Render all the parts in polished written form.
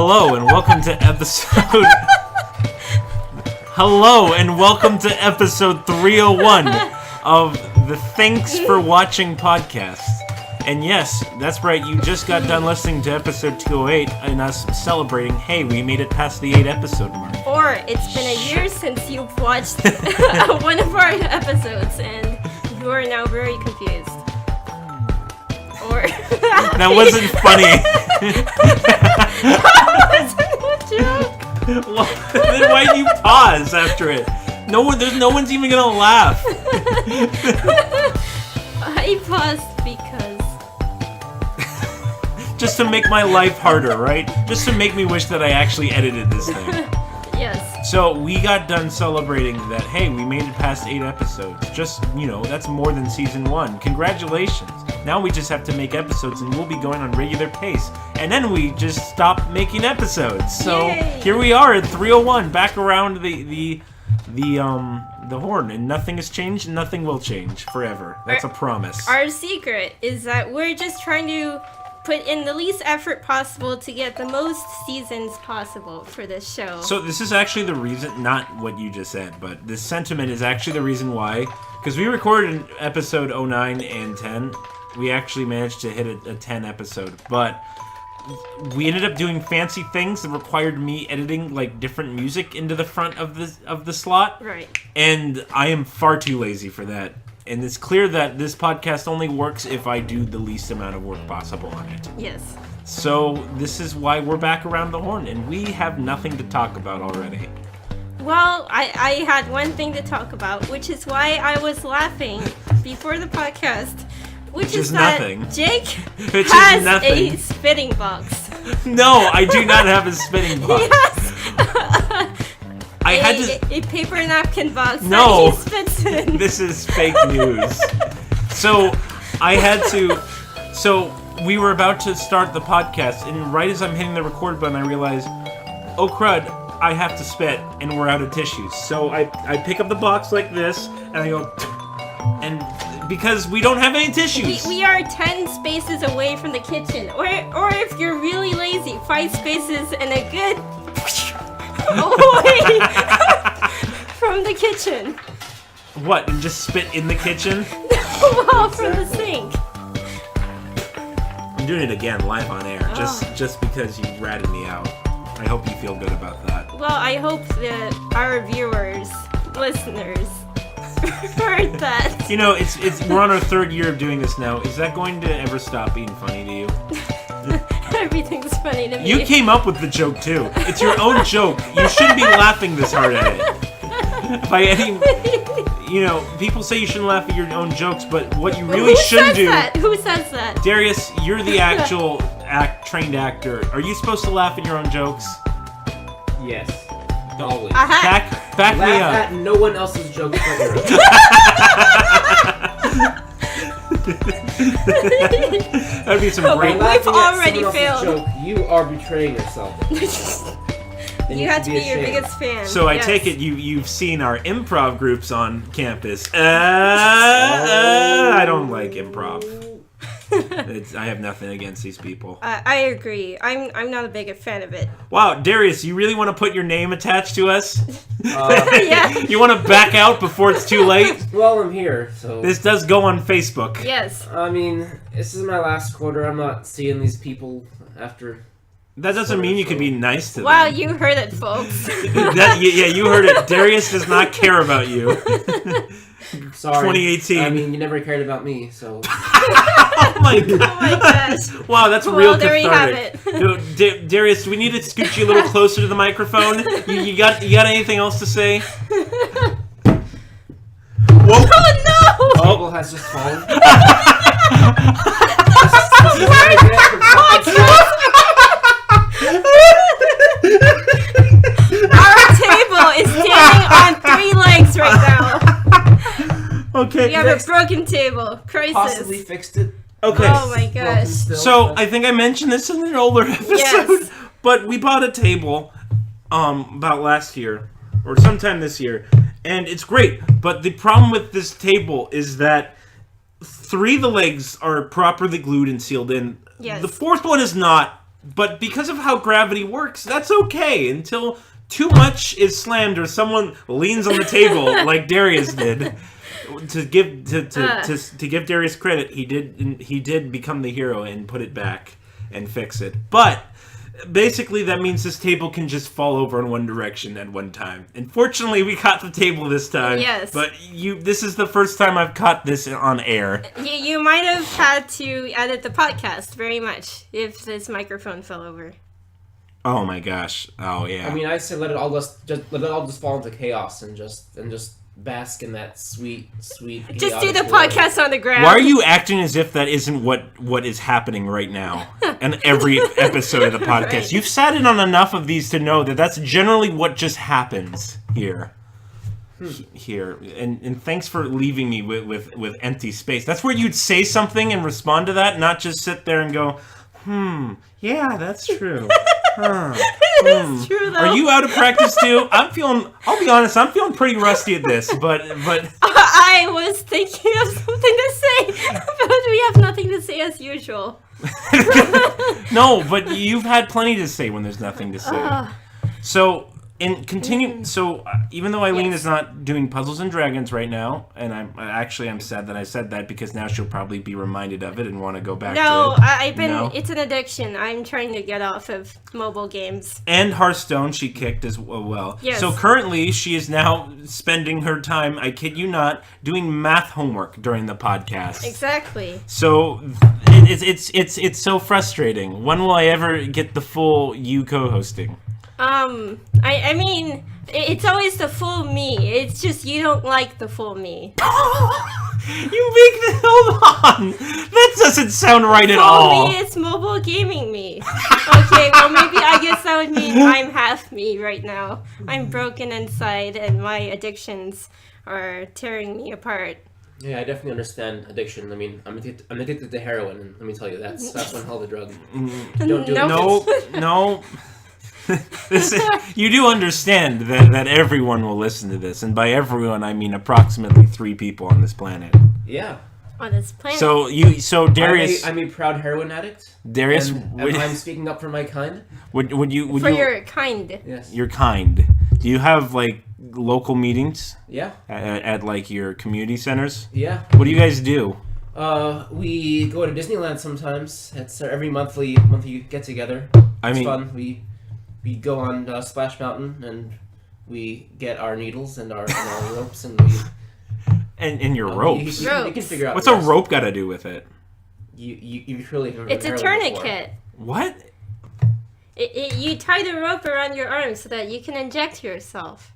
Hello and welcome to episode... Hello and welcome to episode 301 of the Thanks for Watching podcast. And yes, that's right, you just got done listening to episode 208 and us celebrating, hey, we made it past the 8 episode mark. Or it's been a year since you've watched one of our episodes and you are now very confused. Or... That wasn't funny. That wasn't a joke. Well, then why do you pause after it? No one's even gonna laugh. I paused because... Just to make my life harder, right? Just to make me wish that I actually edited this thing. Yes. So we got done celebrating that, hey, we made it past 8 episodes. Just, that's more than season 1. Congratulations. Now we just have to make episodes and we'll be going on regular pace. And then we just stop making episodes. So Yay. Here we are at 301, back around the horn, and nothing has changed and nothing will change forever. That's a promise. Our secret is that we're just trying to put in the least effort possible to get the most seasons possible for this show. So this is actually the reason, not what you just said, but this sentiment is actually the reason why, because we recorded in episode 09 and 10, we actually managed to hit a 10 episode, but we ended up doing fancy things that required me editing like different music into the front of the slot. Right. And I am far too lazy for that. And it's clear that this podcast only works if I do the least amount of work possible on it. Yes. So this is why we're back around the horn, and we have nothing to talk about already. Well, I had one thing to talk about, which is why I was laughing before the podcast, which is that nothing. Jake Which is has nothing. a spitting box. No, I do not have a spitting box. Yes. I had to... a paper napkin box No. that he spits in. This is fake news. So, I had to... So, we were about to start the podcast, and right as I'm hitting the record button, I realize, oh crud, I have to spit, and we're out of tissues. So, I pick up the box like this, and I go... And because we don't have any tissues. We are 10 spaces away from the kitchen. Or if you're really lazy, 5 spaces and a good... away from the kitchen. What, and just spit in the kitchen? Well, from the sink. I'm doing it again, live on air, just because you ratted me out. I hope you feel good about that. Well, I hope that our viewers, listeners, heard that. It's we're on our 3rd year of doing this now. Is that going to ever stop being funny to you? Everything's funny to me. You came up with the joke too. It's your own joke. You shouldn't be laughing this hard at it. By any, people say you shouldn't laugh at your own jokes, but what you really should do. Who says that? Darius, you're the actual trained actor. Are you supposed to laugh at your own jokes? Yes. Always. Back me Laugh up. at no one else's jokes but your own. That'd be some great. We've already failed. Joke, you are betraying yourself. You have to be your biggest fan. So I take it you've seen our improv groups on campus. I don't like improv. I have nothing against these people. I agree. I'm not a big fan of it. Wow, Darius, you really want to put your name attached to us? Yeah. You want to back out before it's too late? Well, I'm here, so... This does go on Facebook. Yes. I mean, this is my last quarter. I'm not seeing these people after... That doesn't mean you could be nice to them. Wow, you heard it, folks. Yeah, you heard it. Darius does not care about you. Sorry. 2018. I mean, you never cared about me, so... Oh my god. Oh my gosh. Wow, that's real there cathartic. We have it. Darius, do we need to scoot you a little closer to the microphone? You got anything else to say? Whoa. Oh no! Table has just fallen. Our table is standing on 3 legs right now. Okay. We have a broken table. Crisis. Possibly fixed it. Okay. Oh my gosh. So I think I mentioned this in an older episode, Yes. but we bought a table about last year or sometime this year, and it's great. But the problem with this table is that 3 of the legs are properly glued and sealed in. Yes. The 4th one is not. But because of how gravity works, that's okay until too much is slammed or someone leans on the table like Darius did. To give Darius credit, he did become the hero and put it back and fix it. But basically, that means this table can just fall over in one direction at one time. And fortunately, we caught the table this time. Yes. But this is the first time I've caught this on air. You might have had to edit the podcast very much if this microphone fell over. Oh my gosh! Oh yeah. I mean, I say let it all just fall into chaos and just bask in that sweet. Just do the podcast on the ground. Why are you acting as if that isn't what is happening right now in every episode of the podcast? Right. You've sat in on enough of these to know that that's generally what just happens here. Here, and thanks for leaving me with empty space. That's where you'd say something and respond to that, not just sit there and go, yeah, that's true. It's true, though. Are you out of practice too? I'll be honest, I'm feeling pretty rusty at this, but I was thinking of something to say, but we have nothing to say as usual. No, but you've had plenty to say when there's nothing to say. So, So, even though Aileen is not doing Puzzles and Dragons right now, and I'm sad that I said that because now she'll probably be reminded of it and want to go back to it. It's an addiction. I'm trying to get off of mobile games. And Hearthstone she kicked as well. Yes. So currently she is now spending her time, I kid you not, doing math homework during the podcast. Exactly. So it's so frustrating. When will I ever get the full you co-hosting? I mean, it's always the full me. It's just you don't like the full me. Hold on. That doesn't sound right at all. Full me is mobile gaming me. Okay, well maybe I guess that would mean I'm half me right now. I'm broken inside and my addictions are tearing me apart. Yeah, I definitely understand addiction. I mean, I'm addicted to heroin, and let me tell you, that's one hell of a drug. Don't do it. No. You do understand that everyone will listen to this, and by everyone I mean approximately 3 people on this planet. Yeah. On this planet. So Darius, I'm a proud heroin addict. Darius, and I'm speaking up for my kind. Would you your kind? Yes. Your kind. Do you have like local meetings? Yeah. At like your community centers? Yeah. What do you guys do? We go to Disneyland sometimes. It's every monthly get together. It's fun. We go on Splash Mountain and we get our needles and our ropes and we. And your ropes. You can figure out. What's a rope got to do with it? You truly. It's a tourniquet. What? You tie the rope around your arm so that you can inject yourself.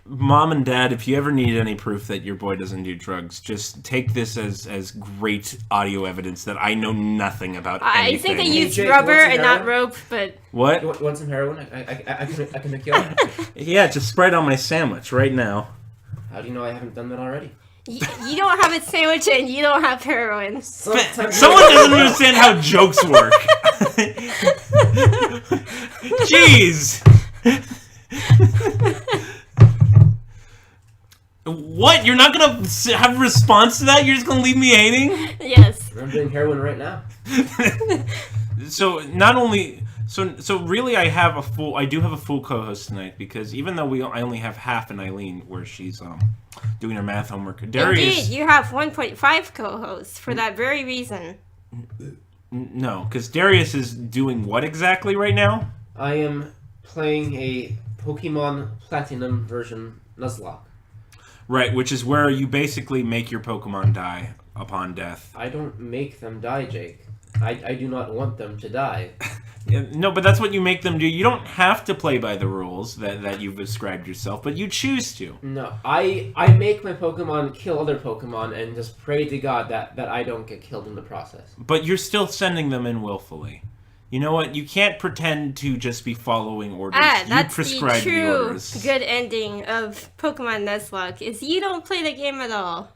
Mom and Dad, if you ever need any proof that your boy doesn't do drugs, just take this as great audio evidence that I know nothing about anything. I think they use rubber and not rope, but... What? You want some heroin? I can make you up. Yeah, just spread on my sandwich right now. How do you know I haven't done that already? You don't have a sandwich and you don't have heroin. Someone doesn't understand how jokes work. Jeez. What? You're not gonna have a response to that? You're just gonna leave me hating? Yes. I'm doing heroin right now. So not only, so really, I do have a full co-host tonight because even though I only have half an Aileen where she's doing her math homework. Darius, indeed, you have 1.5 co-hosts for that very reason. No, because Darius is doing what exactly right now? I am playing a Pokemon Platinum version Nuzlocke. Right, which is where you basically make your Pokemon die upon death. I don't make them die, Jake. I do not want them to die. No, but that's what you make them do. You don't have to play by the rules that you've described yourself, but you choose to. No, I make my Pokemon kill other Pokemon and just pray to God that I don't get killed in the process. But you're still sending them in willfully. You know what? You can't pretend to just be following orders. That's you prescribe the true orders. good ending of Pokemon Nuzlocke is you don't play the game at all.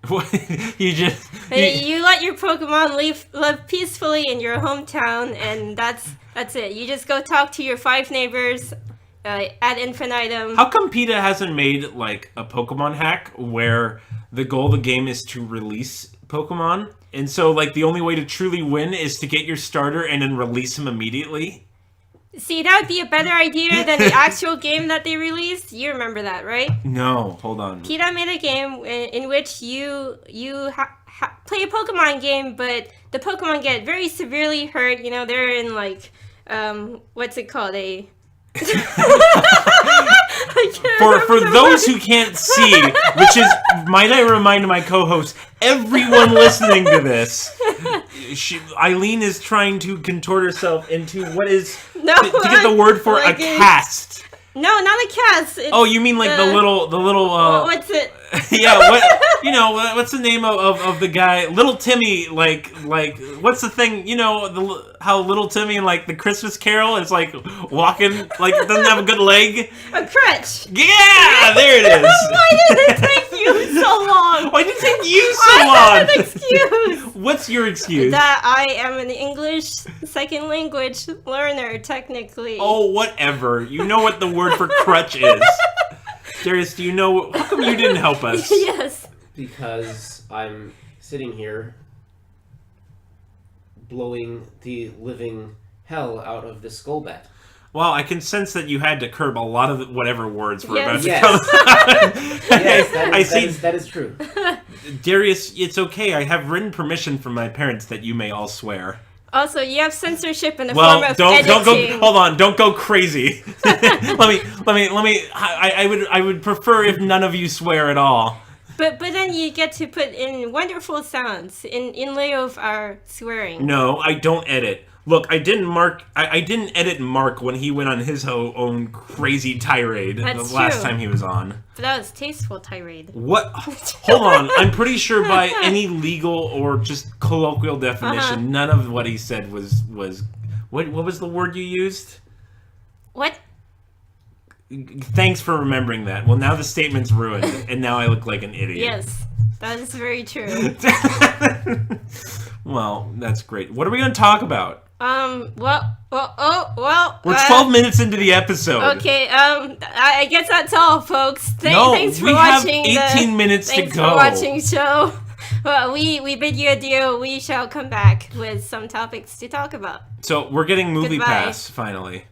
What? You let your Pokemon live peacefully in your hometown, and that's it. You just go talk to your 5 neighbors ad infinitum. How come PETA hasn't made like a Pokemon hack where the goal of the game is to release Pokemon? And so, like, the only way to truly win is to get your starter and then release him immediately? See, that would be a better idea than the actual game that they released. You remember that, right? No, hold on. PETA made a game in which you play a Pokemon game, but the Pokemon get very severely hurt. You know, they're in, like, what's it called? For those who can't see, which is, might I remind my co-host, everyone listening to this, Aileen is trying to contort herself into what is, to get the word for like a cast. No, not a cast. It's you mean like the little what's it? Yeah, what's the name of the guy? Little Timmy, like what's the thing? You know, how Little Timmy in like the Christmas Carol is like walking, like doesn't have a good leg. A crutch. Yeah, there it is. Why did it take you so long? Why did it take you so long? I have an excuse. What's your excuse? That I am an English second language learner, technically. Oh, whatever. You know what the word for crutch is. Darius, do you know, how come you didn't help us? Yes. Because I'm sitting here blowing the living hell out of this skull bat. Well, I can sense that you had to curb a lot of whatever words were about to yes. come out. Yes, that is true. Darius, it's okay. I have written permission from my parents that you may all swear. Also, you have censorship in the form of editing. Don't go. Hold on, don't go crazy. let me. I would prefer if none of you swear at all. But then you get to put in wonderful sounds in lieu of our swearing. No, I don't edit. Look, I didn't edit Mark when he went on his own crazy tirade the last time he was on. But that was tasteful tirade. What? Hold on. I'm pretty sure by any legal or just colloquial definition, none of what he said was what was the word you used? What? Thanks for remembering that. Well, now the statement's ruined, and now I look like an idiot. Yes, that is very true. Well, that's great. What are we going to talk about? Well. We're 12 minutes into the episode. Okay, I guess that's all, folks. Thanks for watching. We have 18 minutes to go. Thanks for watching show. Well, we bid you adieu. We shall come back with some topics to talk about. So, we're getting Movie Pass, finally.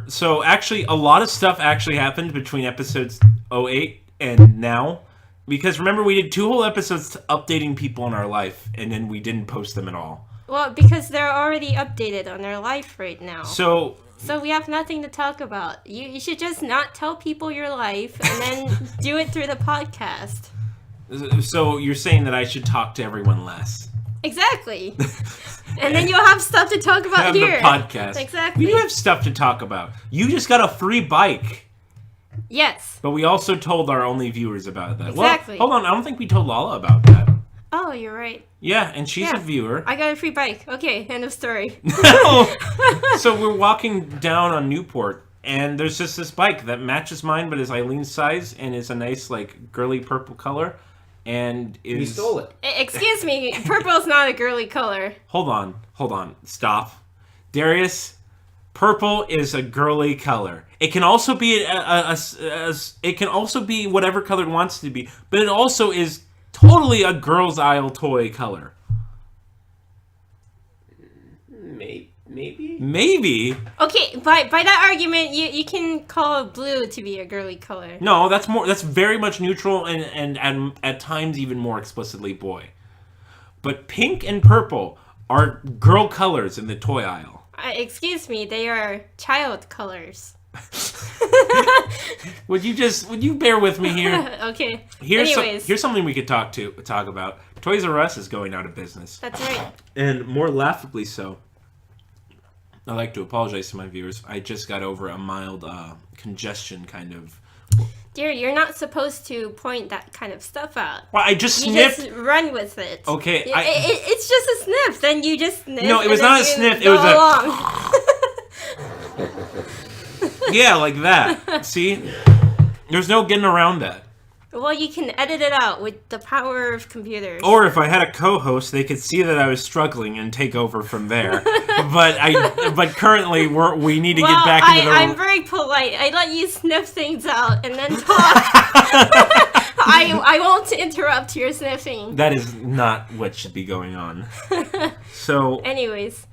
So, actually, a lot of stuff actually happened between episodes 08 and now. Because remember, we did 2 whole episodes updating people in our life, and then we didn't post them at all. Well, because they're already updated on their life right now. So we have nothing to talk about. You should just not tell people your life, and then do it through the podcast. So you're saying that I should talk to everyone less? Exactly. And then you'll have stuff to talk about here. The podcast. Exactly. We do have stuff to talk about. You just got a free bike. Yes. But we also told our only viewers about that. Exactly. Well, hold on. I don't think we told Lala about that. Oh, you're right. Yeah, and she's a viewer. I got a free bike. Okay, end of story. So we're walking down on Newport, and there's just this bike that matches mine, but is Eileen's size, and is a nice, like, girly purple color, and is... You stole it. Excuse me, purple's not a girly color. Hold on. Stop. Darius, purple is a girly color. It can also be it can also be whatever color it wants to be, but it also is totally a girl's aisle toy color. Maybe. Okay, by that argument, you can call blue to be a girly color. No, that's very much neutral and at times even more explicitly boy. But pink and purple are girl colors in the toy aisle. Excuse me, they are child colors. Would you bear with me here? Okay. Here's something we could talk about. Toys R Us is going out of business. That's right. And more laughably so. I'd like to apologize to my viewers. I just got over a mild congestion kind of. Dear, you're not supposed to point that kind of stuff out. Well, I just sniffed. You just run with it. Okay. It's just a sniff. Then you just sniff. No, it was not a sniff. It was a. Yeah, like that. See? There's no getting around that. Well, you can edit it out with the power of computers. Or if I had a co-host, they could see that I was struggling and take over from there. But currently we need to get back into the... I'm very polite. I let you sniff things out and then talk. I won't interrupt your sniffing. That is not what should be going on. So, anyways,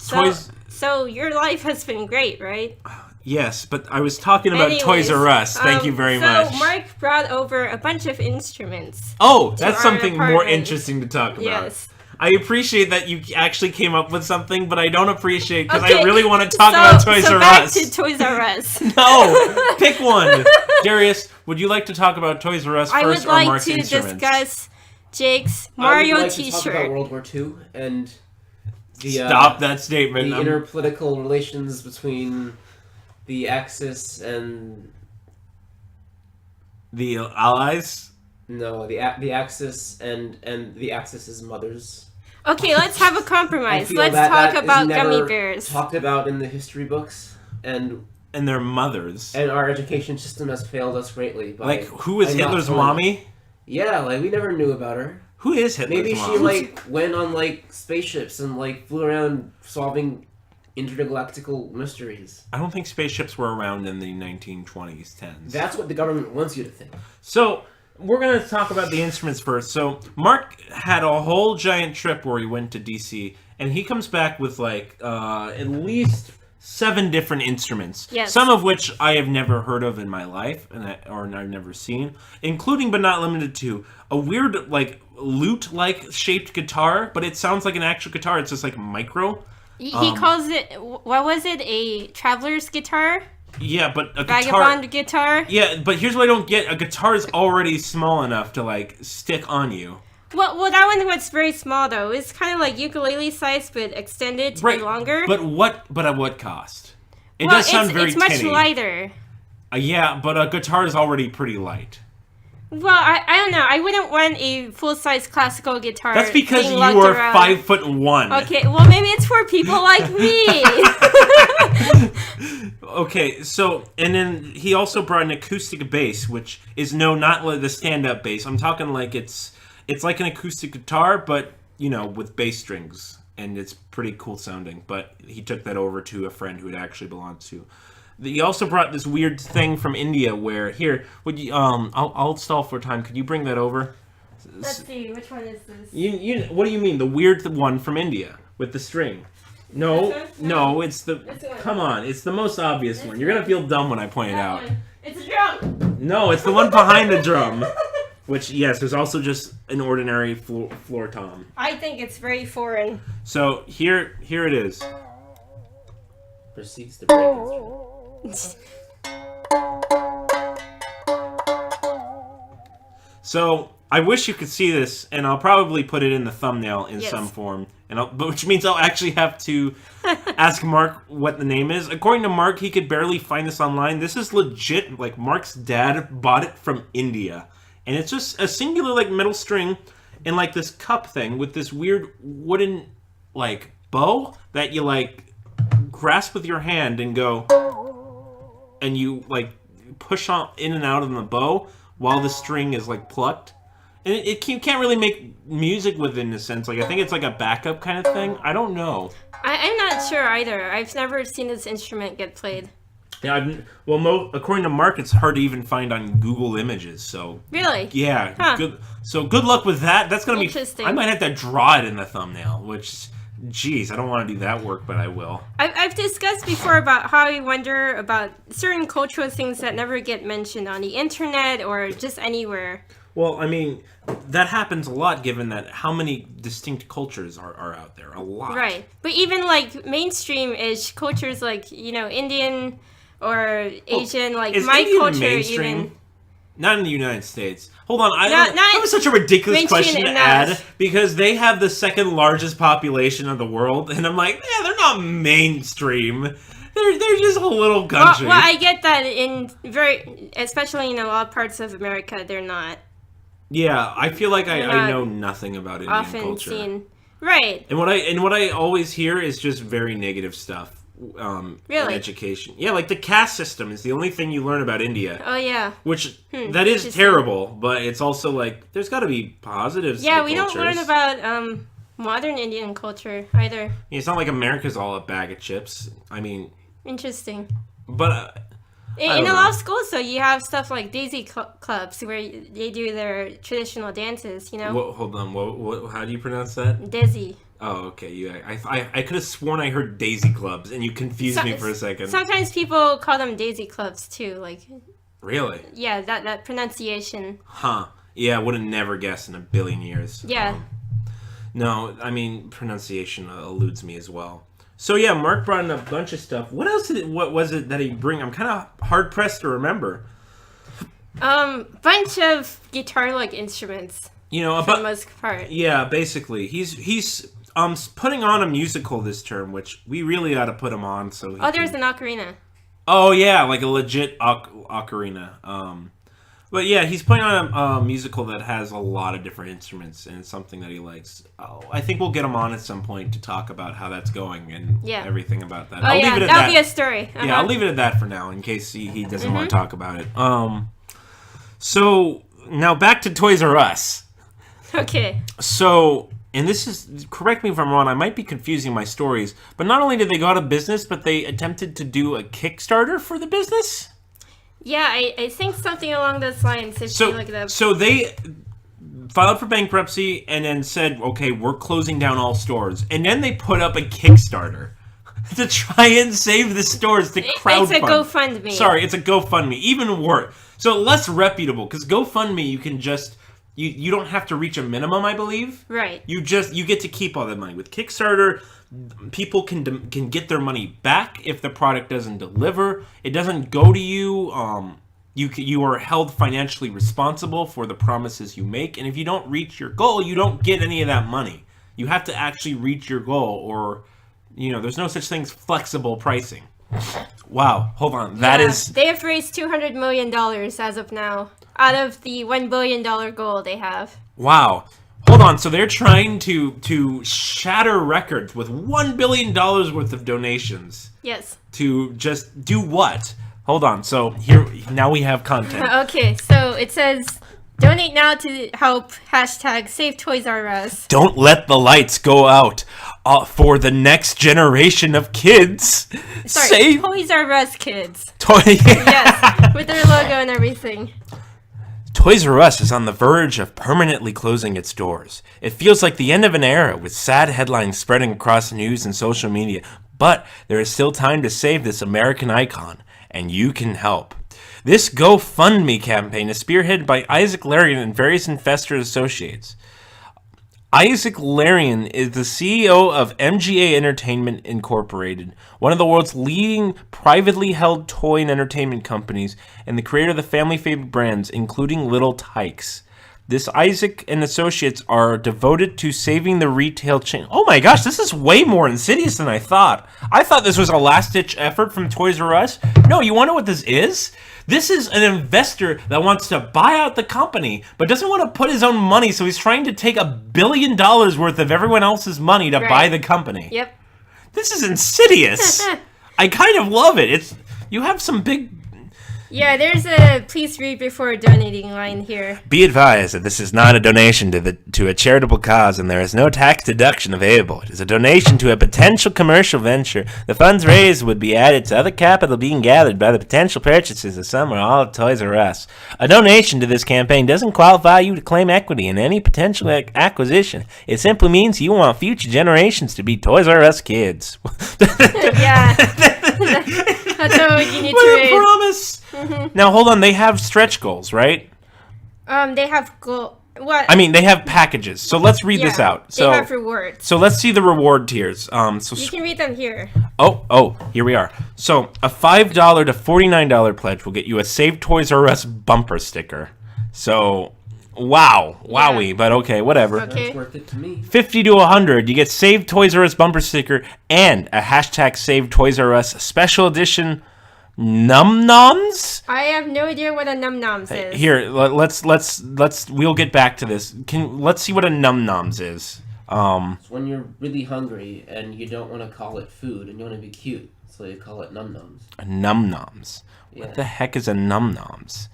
toys. So your life has been great, right? Yes, but I was talking about Toys R Us. Thank you very much. So Mark brought over a bunch of instruments. Oh, that's something more interesting to talk about. Yes. I appreciate that you actually came up with something, but I don't appreciate because I really want to talk about Toys R Back Us. to Toys R Us. No, pick one. Darius, would you like to talk about Toys R Us first or Mark's instruments? I would like to discuss Jake's Mario T-shirt. I would like to talk about World War II and the Stop that statement. The interpolitical relations between the Axis and the Allies. No, the Axis and the Axis's mothers. Okay, let's have a compromise. Let's talk about gummy bears. Talked about in the history books and their mothers. And our education system has failed us greatly. Like, who is Hitler's mommy? Yeah, like we never knew about her. Who is Hitler's mom? Maybe she went on spaceships and flew around solving intergalactical mysteries. I don't think spaceships were around in the 1920s, 10s. That's what the government wants you to think. So, we're going to talk about the instruments first. So, Mark had a whole giant trip where he went to DC, and he comes back with, at least 7 different instruments. Yes. Some of which I have never heard of in my life, or I've never seen, including but not limited to a weird, lute-like shaped guitar, but it sounds like an actual guitar. It's just, micro. He calls it, what was it, a traveler's guitar? Yeah, but a Vagabond guitar? Yeah, but here's what I don't get. A guitar is already small enough to, stick on you. Well, that one was very small, though. It's kind of like ukulele size, but extended to be longer. But at what cost? It does sound very tinny. It's much lighter. Yeah, but a guitar is already pretty light. Well, I don't know. I wouldn't want a full-size classical guitar. That's because you are 5'1". Okay, well maybe it's for people like me. Okay, so and then he also brought an acoustic bass, which is not the stand-up bass. I'm talking it's like an acoustic guitar, but with bass strings, and it's pretty cool sounding. But he took that over to a friend who it actually belonged to. He also brought this weird thing from India where would you I'll stall for time. Could you bring that over? Let's see, which one is this? You what do you mean, the weird one from India with the string? No, it's the come on, it's the most obvious one. You're gonna feel dumb when I point it out. It's a drum. No, it's the one behind the drum. Which yes, is also just an ordinary floor tom. I think it's very foreign. So here it is. Proceeds to break instrument. So I wish you could see this, and I'll probably put it in the thumbnail in some form, which means I'll actually have to ask Mark what the name is. According to Mark, he could barely find this online. This is legit. Mark's dad bought it from India, and it's just a singular metal string and this cup thing with this weird wooden bow that you grasp with your hand and go. And you push on in and out of the bow while the string is plucked, and you can't really make music with it in a sense. I think it's a backup kind of thing. I don't know. I'm not sure either. I've never seen this instrument get played. Yeah, according to Mark, it's hard to even find on Google Images. So really, yeah, good. So good luck with that. That's gonna be interesting. I might have to draw it in the thumbnail, which. Jeez, I don't want to do that work, but I will. I've discussed before about how I wonder about certain cultural things that never get mentioned on the internet or just anywhere. Well, I mean, that happens a lot given that how many distinct cultures are out there. A lot. Right. But even mainstream-ish cultures Indian or Asian, my Indian culture mainstream? even. Not in the United States. Hold on, that was such a ridiculous question to add because they have the second largest population of the world, and I'm like, yeah, they're not mainstream. They're just a little country. Well, I get that especially in a lot of parts of America, they're not. Yeah, I feel like I know nothing about Indian often culture. Seen. Right. And what I always hear is just very negative stuff. Really? In education. Yeah, the caste system is the only thing you learn about India. Oh, yeah. Which, that is terrible, but it's also there's got to be positives to the we don't learn about modern Indian culture either. Yeah, it's not like America's all a bag of chips. I mean... Interesting. But In a lot of schools, so you have stuff like Daisy clubs where they do their traditional dances, Hold on. What, how do you pronounce that? Daisy. Oh, okay. Yeah, I could have sworn I heard Daisy clubs, and you confused me for a second. Sometimes people call them Daisy clubs, too. Really? Yeah, that pronunciation. Huh. Yeah, I would have never guessed in a billion years. Yeah. No, I mean, pronunciation eludes me as well. So yeah, Mark brought in a bunch of stuff. What else what was it that he bring? I'm kind of hard-pressed to remember. Bunch of guitar-like instruments. For the most part. Yeah, basically. He's putting on a musical this term, which we really ought to put him on. So there's an ocarina. Oh yeah, like a legit ocarina. But yeah, he's putting on a musical that has a lot of different instruments, and it's something that he likes. I think we'll get him on at some point to talk about how that's going and everything about that. I'll leave it at that'll be a story. Uh-huh. Yeah, I'll leave it at that for now, in case he doesn't want to talk about it. So now back to Toys R Us. Okay. So, and this is, correct me if I'm wrong, I might be confusing my stories, but not only did they go out of business, but they attempted to do a Kickstarter for the business? Yeah, I think something along those lines. So they filed for bankruptcy and then said, okay, we're closing down all stores. And then they put up a Kickstarter to try and save the stores to crowdfund. It's a GoFundMe. Sorry, it's a GoFundMe. Even worse. So less reputable, because GoFundMe, you can just... You don't have to reach a minimum, I believe. Right. You get to keep all that money. With Kickstarter, people can get their money back if the product doesn't deliver. It doesn't go to you. You are held financially responsible for the promises you make, and if you don't reach your goal, you don't get any of that money. You have to actually reach your goal, or there's no such thing as flexible pricing. Wow, hold on. They have raised $200 million as of now, out of the $1 billion goal they have. Wow. Hold on, so they're trying to shatter records with $1 billion worth of donations. Yes. To just do what? Hold on, so here, now we have content. Okay, so it says, donate now to help #Save Toys R Us. Don't let the lights go out for the next generation of kids. Sorry, Toys R Us kids. Yes, with their logo and everything. Toys R Us is on the verge of permanently closing its doors. It feels like the end of an era, with sad headlines spreading across the news and social media. But there is still time to save this American icon, and you can help. This GoFundMe campaign is spearheaded by Isaac Larian and various investor associates. Isaac Larian is the CEO of MGA Entertainment Incorporated, one of the world's leading privately held toy and entertainment companies, and the creator of the family favorite brands, including Little Tykes. This Isaac and associates are devoted to saving the retail chain. Oh my gosh, this is way more insidious than I thought. I thought this was a last-ditch effort from Toys R Us. No, you want to know what this is? This is an investor that wants to buy out the company, but doesn't want to put his own money, so he's trying to take $1 billion worth of everyone else's money to buy the company. Yep. This is insidious. I kind of love it. You have some big... Yeah, there's a please read before donating line here. Be advised that this is not a donation to a charitable cause, and there is no tax deduction available. It is a donation to a potential commercial venture. The funds raised would be added to other capital being gathered by the potential purchases of some or all of Toys R Us. A donation to this campaign doesn't qualify you to claim equity in any potential acquisition. It simply means you want future generations to be Toys R Us kids. Yeah. That's what you need to read. Promise. Mm-hmm. Now hold on, they have stretch goals, right? They have what? I mean, they have packages. So let's read this out. So they have rewards. So let's see the reward tiers. You can read them here. Oh, here we are. So a $5 to $49 pledge will get you a Save Toys R Us bumper sticker. So wowie, but okay, whatever. Okay. That's worth it to me. 50 to 100, you get Save Toys R Us bumper sticker and a #Save Toys R Us special edition Num Noms. I have no idea what a Num Noms is. Here, let's we'll get back to this. Let's see what a Num Noms is. It's when you're really hungry and you don't want to call it food and you want to be cute, so you call it Num Noms. A Num Noms. Yeah. What the heck is a Num Noms?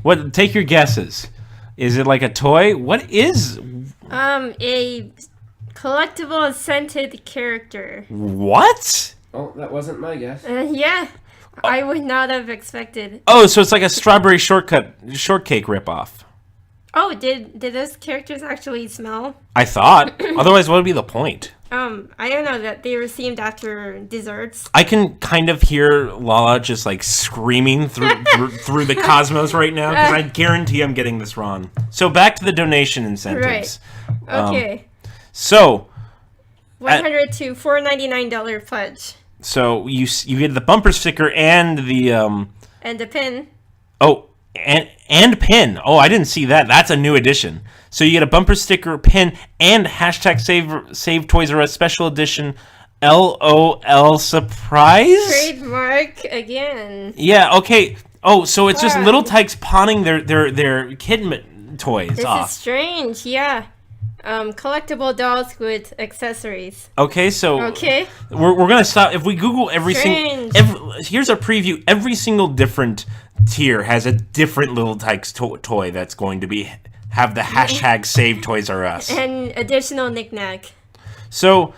What? Take your guesses. Is it like a toy? What is? A collectible scented character. What? Oh, that wasn't my guess. Yeah. I would not have expected. Oh, so it's like a strawberry shortcake ripoff. Oh, did those characters actually smell? I thought. Otherwise, what would be the point? I don't know, that they were themed after desserts. I can kind of hear Lala just like screaming through the cosmos right now, because I guarantee I'm getting this wrong. So back to the donation incentives. Right. Okay. So $100 to $499 pledge. So you get the bumper sticker and the and the pin. Oh, and pin. Oh, I didn't see that. That's a new addition. So you get a bumper sticker, pin, and hashtag Save Toys R Us Special Edition LOL surprise. Trademark again. Yeah. Okay. Oh, so it's just Little Tykes pawning their kid toys off. This is strange. Yeah. Collectible dolls with accessories. Okay, so we're gonna stop. If we Google every here's a preview. Every single different tier has a different Little Tykes toy that's going to have the hashtag Save Toys R Us and additional knickknack. So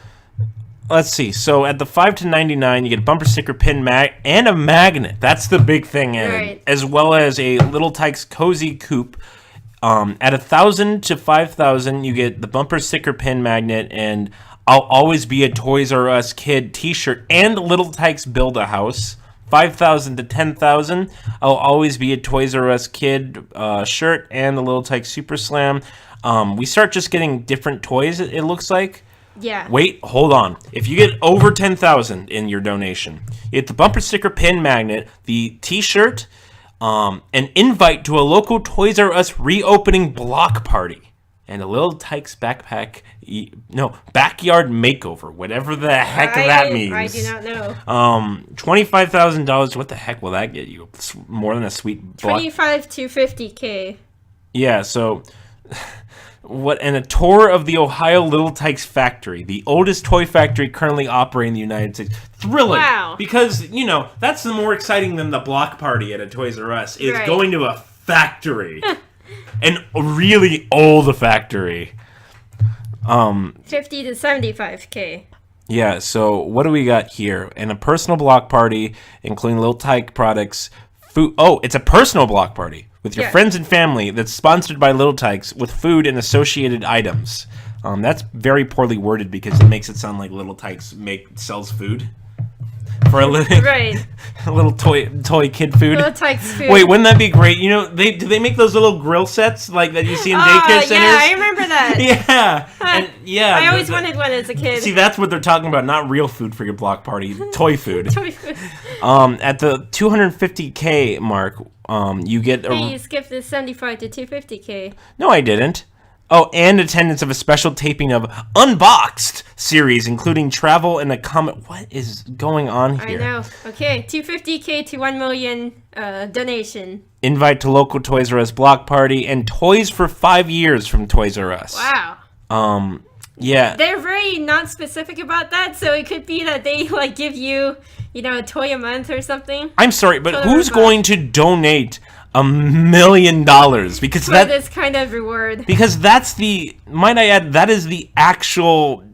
let's see. So at the $5 to $99, you get a bumper sticker, pin, and a magnet. That's the big thing, right. As well as a Little Tykes cozy coupe. At 1,000 to 5,000, you get the bumper sticker, pin, magnet, and I'll always be a Toys R Us kid T-shirt and Little Tykes Build a House. 5,000 to 10,000, I'll always be a Toys R Us kid shirt and the Little Tykes Super Slam. We start just getting different toys. It looks like. Yeah. Wait, hold on. If you get over 10,000 in your donation, you get the bumper sticker, pin, magnet, the T-shirt. An invite to a local Toys R Us reopening block party, and a Little Tykes backyard makeover, whatever the heck that means. I do not know. $25,000. What the heck will that get you? More than a sweet block. 25 to 50K. Yeah. So. And a tour of the Ohio Little Tykes factory, the oldest toy factory currently operating in the United States. Thrilling. Wow. Because, that's more exciting than the block party at a Toys R Us, is going to a factory. An really old factory. 50 to 75K. Yeah, so what do we got here? And a personal block party, including Little Tyke products, food. Oh, it's a personal block party. With your friends and family that's sponsored by Little Tykes with food and associated items. That's very poorly worded because it makes it sound like Little Tykes sells food for a living. Right. A little toy kid food. Little Tykes food. Wait, wouldn't that be great? Do they make those little grill sets like that you see in daycare centers? Yeah, I remember that. Yeah. I always wanted one as a kid. See, that's what they're talking about, not real food for your block party, toy food. Toy food. At the 250K mark, you get you skipped the 75 to 250K. No, I didn't. Oh, and attendance of a special taping of Unboxed series, including travel and a comment. What is going on here? I know. Okay, 250K to 1 million donation. Invite to local Toys R Us block party and toys for 5 years from Toys R Us. Wow. Yeah. They're very not specific about that, so it could be that they give you, a toy a month or something. I'm sorry, but who's going to donate $1 million because for this kind of reward? Because that's might I add, that is the actual.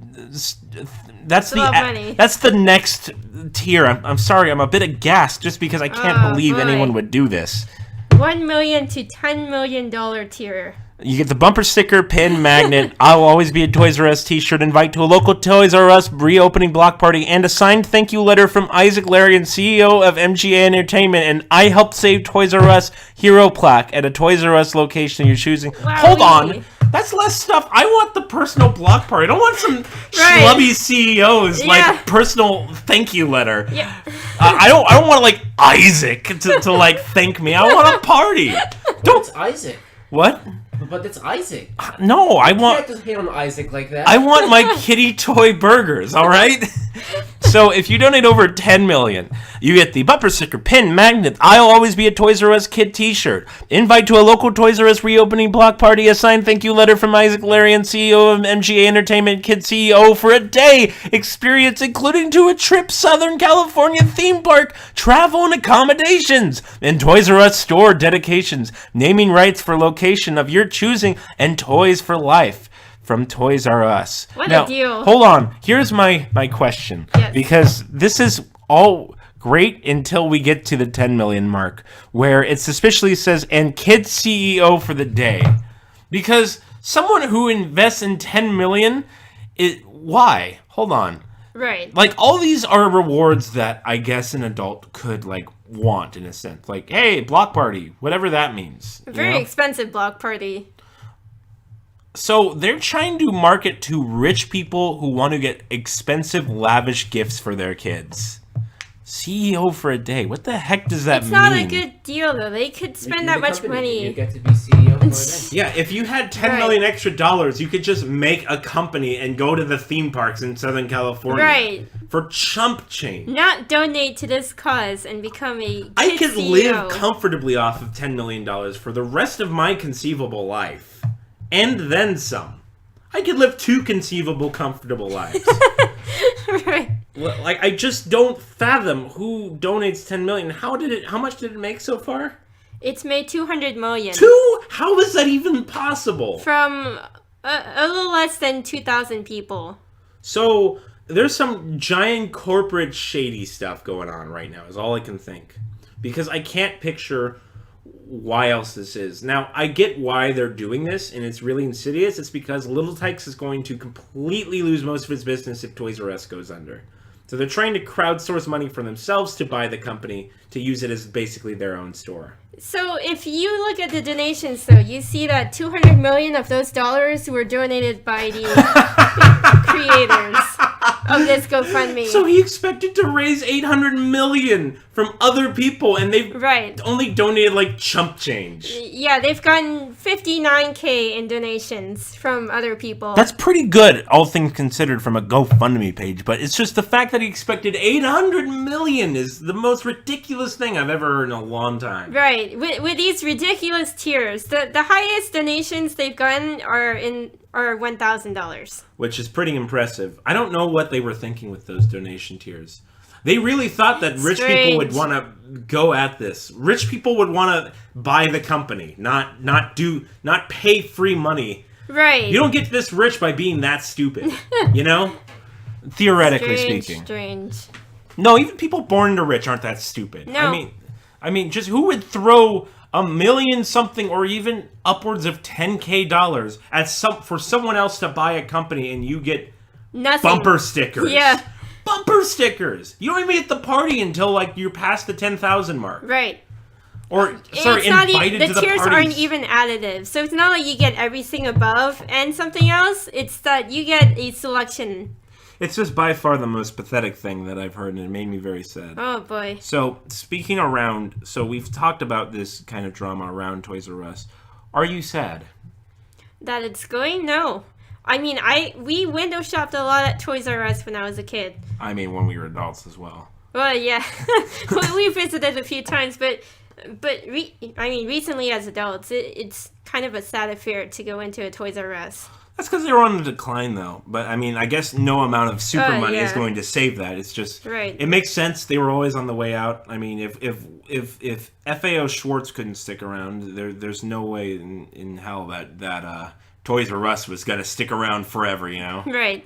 That's the next tier. I'm sorry, I'm a bit aghast just because I can't believe anyone would do this. $1 million to $10 million tier. You get the bumper sticker, pin, magnet, I'll always be a Toys R Us t-shirt, invite to a local Toys R Us reopening block party, and a signed thank you letter from Isaac Larian, CEO of MGA Entertainment, and I helped save Toys R Us hero plaque at a Toys R Us location you're choosing. Wow, hold on. That's less stuff. I want the personal block party. I don't want some schlubby CEO's personal thank you letter. Yeah. I don't want Isaac to thank me. I want a party. It's Isaac. What? But it's Isaac. No, I want. You can't just hate on Isaac like that. I want my kitty toy burgers. All right. So if you donate over $10 million, you get the bumper sticker, pin, magnet, I'll always be a Toys R Us kid T-shirt, invite to a local Toys R Us reopening block party, a signed thank you letter from Isaac Larian, CEO of MGA Entertainment, kid CEO for a day experience, including to a trip Southern California theme park, travel and accommodations, and Toys R Us store dedications, naming rights for location of your choosing, and toys for life. From Toys R Us. What a deal. Hold on. Here's my question. Yes. Because this is all great until we get to the 10 million mark, where it suspiciously says, and kid CEO for the day. Because someone who invests in 10 million, why? Hold on. Right. Like, all these are rewards that I guess an adult could, like, want, in a sense. Like, hey, block party, whatever that means. Very expensive block party. So they're trying to market to rich people who want to get expensive, lavish gifts for their kids. CEO for a day. What the heck does that mean? It's not a good deal, though. They could spend that much money. You get to be CEO for a day. Yeah, if you had $10 million extra dollars, you could just make a company and go to the theme parks in Southern California. Right. For chump change. Not donate to this cause and become a kid I could CEO. live comfortably off of $10 million for the rest of my conceivable life. And then some. I could live 2 conceivable, comfortable lives. Right. Like, I just don't fathom who donates 10 million. How much did it make so far? It's made 200 million. 2? How is that even possible? From a little less than 2,000 people. So, there's some giant corporate shady stuff going on right now, is all I can think. Because I can't picture why else this is. Now, I get why they're doing this, and it's really insidious. It's because Little Tikes is going to completely lose most of its business if Toys R Us goes under. So they're trying to crowdsource money for themselves to buy the company, to use it as basically their own store. So if you look at the donations, though, you see that 200 million of those dollars were donated by the creators of this GoFundMe. So he expected to raise 800 million from other people, and they've only donated like chump change. Yeah, they've gotten 59K in donations from other people. That's pretty good, all things considered, from a GoFundMe page, but it's just the fact that he expected 800 million is the most ridiculous thing I've ever heard in a long time. Right. With these ridiculous tiers, the highest donations they've gotten are $1,000. Which is pretty impressive. I don't know what they were thinking with those donation tiers. They really thought that rich people would want to go at this. Rich people would want to buy the company, not pay free money. Right. You don't get this rich by being that stupid, you know? Theoretically speaking. Strange. No, even people born into rich aren't that stupid. No. I mean, just who would throw $1 million something or even upwards of $10K at for someone else to buy a company and you get nothing. Bumper stickers? Yeah. Bumper stickers. You don't even get the party until like you're past the 10,000 mark. Right. Or invited to the tiers parties. aren't even additive, so it's not like you get everything above and something else. It's that you get a selection. It's just by far the most pathetic thing that I've heard, and it made me very sad. Oh, boy. So, speaking around, so we've talked about this kind of drama around Toys R Us. Are you sad? That it's going? No. I mean, we window shopped a lot at Toys R Us when I was a kid. I mean, when we were adults as well. Well, yeah. We visited a few times, but recently as adults, it's kind of a sad affair to go into a Toys R Us. That's because they were on the decline, though. But, I mean, I guess no amount of super money is going to save that. It's just... Right. It makes sense. They were always on the way out. I mean, if FAO Schwartz couldn't stick around, there's no way in hell that Toys R Us was going to stick around forever, you know? Right.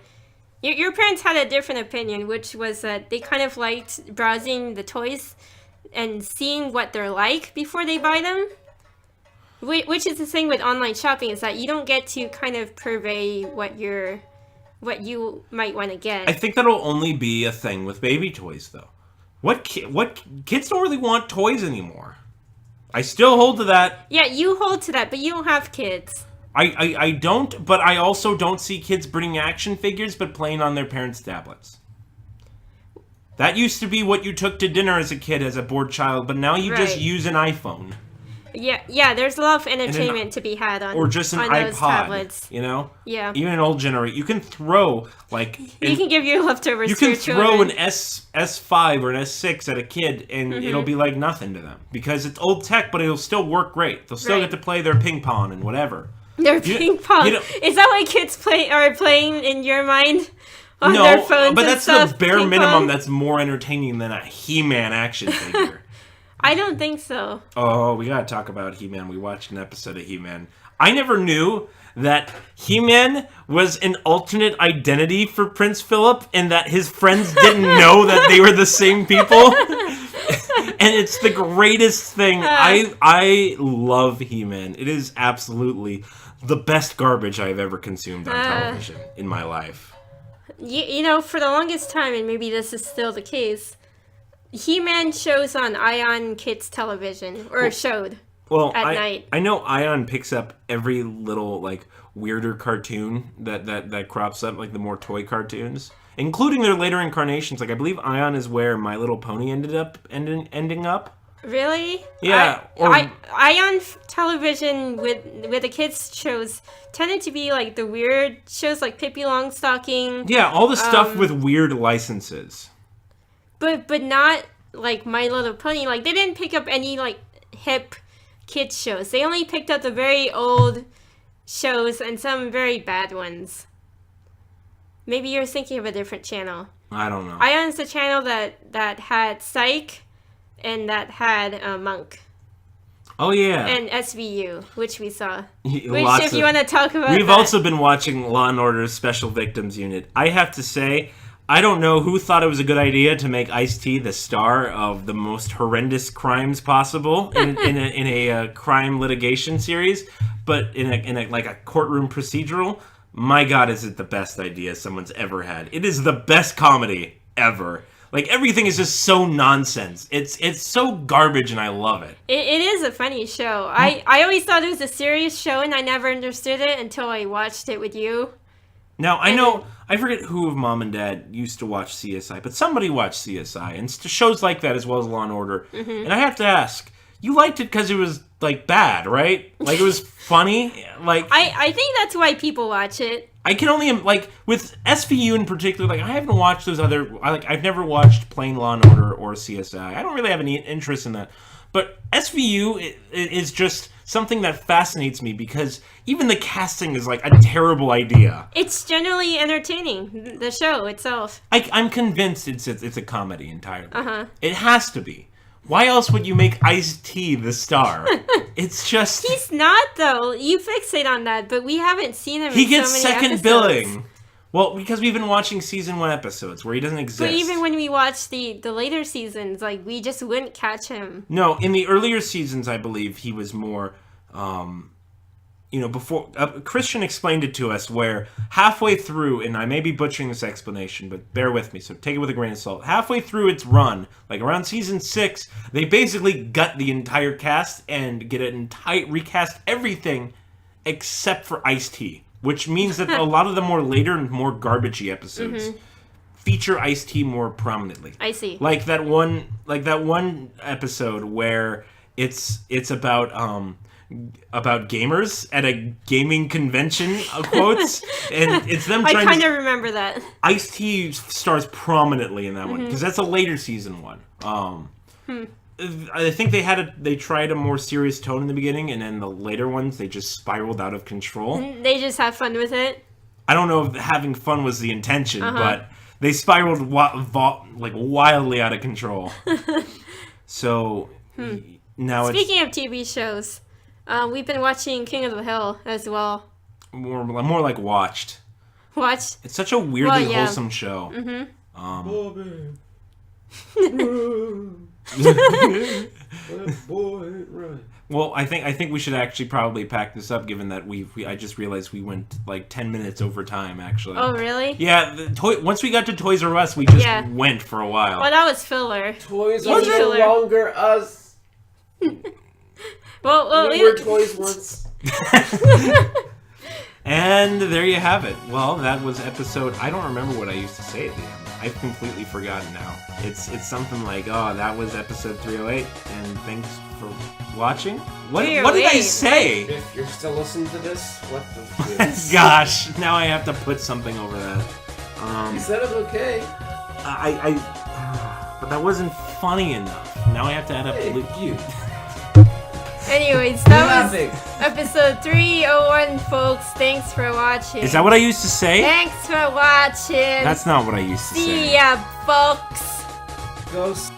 Your parents had a different opinion, which was that they kind of liked browsing the toys and seeing what they're like before they buy them. Which is the thing with online shopping, is that you don't get to kind of purvey what you might want to get. I think that'll only be a thing with baby toys, though. What kids don't really want toys anymore. I still hold to that. Yeah, you hold to that, but you don't have kids. I don't, but I also don't see kids bringing action figures but playing on their parents' tablets. That used to be what you took to dinner as a kid, as a bored child, but now you just use an iPhone. Yeah, there's a lot of entertainment to be had on, or just an iPod, those tablets. You know? Yeah. Even an old generation, you can throw like you can give your leftovers. You to can your throw children. an S5 or an S6 at a kid, and it'll be like nothing to them because it's old tech, but it'll still work great. They'll still get to play their ping pong and whatever. Their ping pong. Is that what kids are playing in your mind? On their phones but that's the bare ping minimum pong? That's more entertaining than a He-Man action figure. I don't think so. Oh, we gotta talk about He-Man. We watched an episode of He-Man. I never knew that He-Man was an alternate identity for Prince Philip and that his friends didn't know that they were the same people. And it's the greatest thing. I love He-Man. It is absolutely the best garbage I've ever consumed on television in my life. You know, for the longest time, and maybe this is still the case, He-Man shows on Ion Kids television, or showed at night. I know Ion picks up every little, like, weirder cartoon that crops up, like the more toy cartoons, including their later incarnations. Like, I believe Ion is where My Little Pony ending up. Really? Yeah. Ion television with the kids shows tended to be like the weird shows, like Pippi Longstocking. Yeah, all the stuff with weird licenses. But not like My Little Pony. Like, they didn't pick up any like hip kids shows. They only picked up the very old shows and some very bad ones. Maybe you're thinking of a different channel. I don't know. Ion's the channel that had Psych and that had Monk. Oh, yeah. And SVU, which we saw. Which, if you want to talk about We've also been watching Law & Order's Special Victims Unit. I have to say, I don't know who thought it was a good idea to make Ice-T the star of the most horrendous crimes possible in a crime litigation series, but in a courtroom procedural. My God, is it the best idea someone's ever had. It is the best comedy ever. Like, everything is just so nonsense. It's so garbage, and I love it. It is a funny show. I always thought it was a serious show, and I never understood it until I watched it with you. Now, I forget who of Mom and Dad used to watch CSI, but somebody watched CSI, and shows like that as well as Law & Order. Mm-hmm. And I have to ask, you liked it because it was, like, bad, right? Like, it was funny? Like, I think that's why people watch it. I can only, like, with SVU in particular, like, I haven't watched those other, I've never watched plain Law & Order or CSI. I don't really have any interest in that. But SVU is just something that fascinates me because even the casting is, like, a terrible idea. It's generally entertaining, the show itself. I'm convinced it's a comedy entirely. Uh-huh. It has to be. Why else would you make Ice-T the star? It's just... He's not, though. You fixate on that, but we haven't seen him in so many episodes. He gets second billing. Well, because we've been watching season 1 episodes where he doesn't exist. But even when we watched the later seasons, like, we just wouldn't catch him. No, in the earlier seasons, I believe he was more... before Christian explained it to us, where halfway through, and I may be butchering this explanation, but bear with me, so take it with a grain of salt. Halfway through its run, like around season 6, they basically gut the entire cast and get recast everything except for Ice-T, which means that a lot of the more later and more garbagey episodes feature Ice-T more prominently. I see. Like that one episode where it's about gamers at a gaming convention, quotes, and it's them trying I kind of remember that. Ice-T stars prominently in that one, because that's a later season one. I think they tried a more serious tone in the beginning, and then the later ones, they just spiraled out of control. They just have fun with it? I don't know if having fun was the intention, but they spiraled wildly out of control. So, now Speaking of TV shows... we've been watching King of the Hill as well. More like watched. Watched? It's such a weirdly wholesome show. Well, I think we should actually probably pack this up, given that I just realized we went like 10 minutes over time, actually. Oh, really? Yeah, once we got to Toys R Us, we just went for a while. Well, that was filler. Toys are no longer us. Well, we were toys once. And there you have it. Well, that was episode... I don't remember what I used to say at the end. I've completely forgotten now. It's something like, that was episode 308, and thanks for watching. What did I say? If you're still listening to this, what the... Gosh, now I have to put something over that. You said it was okay. But that wasn't funny enough. Now I have to add up... you. Anyways, that was episode 301, folks. Thanks for watching. Is that what I used to say? Thanks for watching. That's not what I used to say. See ya, folks. Ghost.